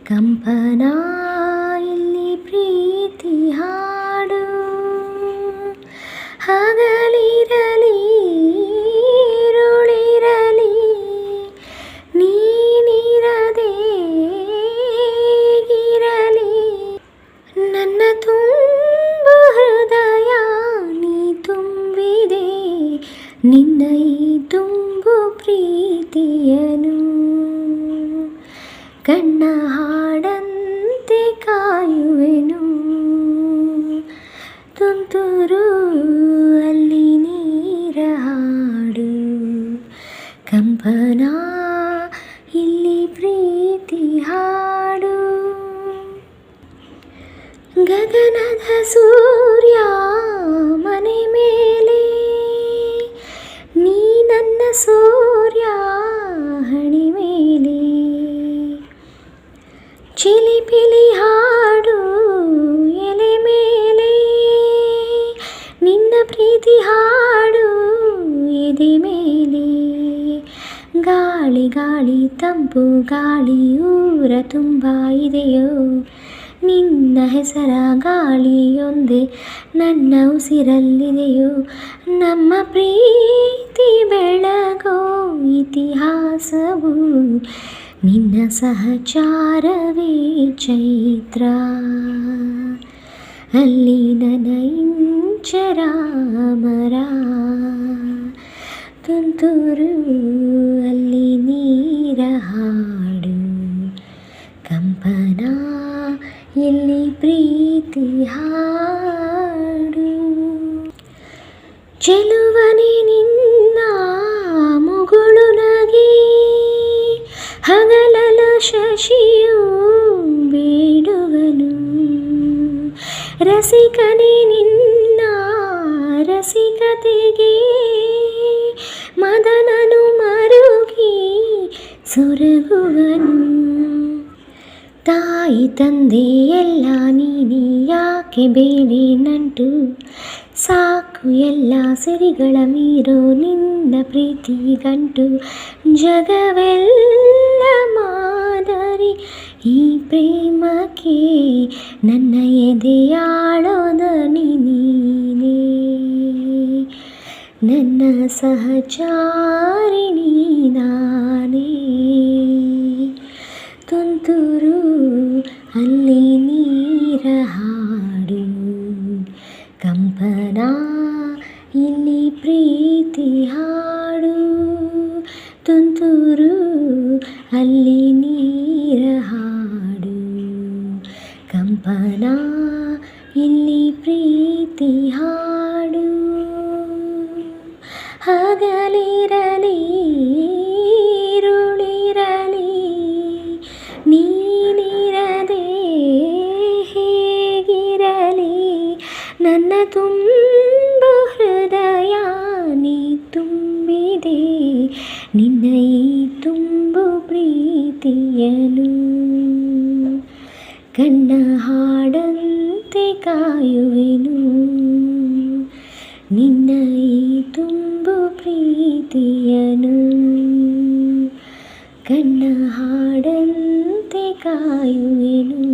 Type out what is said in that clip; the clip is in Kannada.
ಕಂಪನ ಇಲ್ಲಿ ಪ್ರೀತಿ ಹಾಡು ಹಗಲಿರಲಿ ಇರುಳಿರಲಿ ನೀನಿರದೆ ಹೇಗಿರಲಿ ನನ್ನ ತುಂಬ ಹೃದಯ ನೀ ತುಂಬಿದೆ ನಿನ್ನ ಈ ತುಂಬು ಪ್ರೀತಿಯನು ಕಣ್ಣ ಹಾಡಂತೆ ಕಾಯುವೆನು ತುಂತುರು ಅಲ್ಲಿ ನೀರ ಹಾಡು ಕಂಪನ ಇಲ್ಲಿ ಪ್ರೀತಿ ಹಾಡು ಗಗನದ ಸೂರ್ಯ ಮನೆ ಮೇಲೆ ನೀ ನನ್ನ ಸೂರ್ಯ ಹಣೆ ಮೇಲೆ ಚಿಲಿಪಿಲಿ ಹಾಡು ಎಲೆ ಮೇಲೆ ನಿನ್ನ ಪ್ರೀತಿ ಹಾಡು ಎದೆ ಮೇಲೆ ಗಾಳಿ ಗಾಳಿ ತಂಪು ಗಾಳಿ ಊರ ತುಂಬ ಇದೆಯೋ ನಿನ್ನ ಹೆಸರ ಗಾಳಿಯೊಂದೇ ನನ್ನ ಉಸಿರಲ್ಲಿದೆಯೋ ನಮ್ಮ ಪ್ರೀತಿ ಬೆಳಗೋ ಇತಿಹಾಸವು ನಿನ್ನ ಸಹಚಾರವೇ ಚೈತ್ರ ಅಲ್ಲಿ ನನ್ನ ಇಂಚರ ಮರ ತುಂತುರು ಅಲ್ಲಿ ನೀರ ಹಾಡು ಕಂಪನ ಇಲ್ಲಿ ಪ್ರೀತಿ ಹಾಡು ಚೆಲುವನೆ ನಿನ್ನ ಮುಗುಳು ನಗೆ ಹಗಲಲ ಶಶಿಯು ಬೇಡುವನು ರಸಿಕನೆ ನಿನ್ನ ರಸಿಕತೆಗೆ ಮದನನು ಮರುಗಿ ಸೊರಗುವನು ತಾಯಿ ತಂದೆ ಎಲ್ಲ ನೀನೆ ಯಾಕೆ ಬೇಡಿ ನಂಟು ಸಾಕು ಎಲ್ಲ ಸಿರಿಗಳ ಮೀರೋ ನಿನ್ನ ಪ್ರೀತಿ ಗಂಟು ಜಗವೆಲ್ಲ ಮಾದರಿ ಈ ಪ್ರೇಮಕ್ಕೆ ನನ್ನ ಎದೆಯಾಳೋದ ನೀನೇ ನನ್ನ ಸಹಚಾರಿಣಿ ನಾನೇ ತುಂತುರು ಅಲ್ಲಿ ನೀರ ಹಾಡು ಕಂಪನ ಇಲ್ಲಿ ಪ್ರೀತಿ ಹಾಡು ತುಂತುರು ಅಲ್ಲಿ ನೀರ ಹಾಡು ಕಂಪನ ಇಲ್ಲಿ ಪ್ರೀತಿ ಹಾಡು ಹಗಲಿರಲಿ ಇರುಳಿರಲಿ ನೀನಿರದೆ ಹೇಗಿರಲಿ ನನ್ನ ತುಂಬ ಹೃದಯ ನೀ ತುಂಬಿದೆ ನಿನ್ನ ಈ ತುಂಬು ಪ್ರೀತಿಯನು ಕಣ್ಣ ಹಾಡಂತೆ ಕಾಯುವೆನು ನಿನ್ನ ಈ ತುಂಬು ಪ್ರೀತಿಯನು ಕಣ್ಣ ಹಾಡಂತೆ ಕಾಯುವೆನು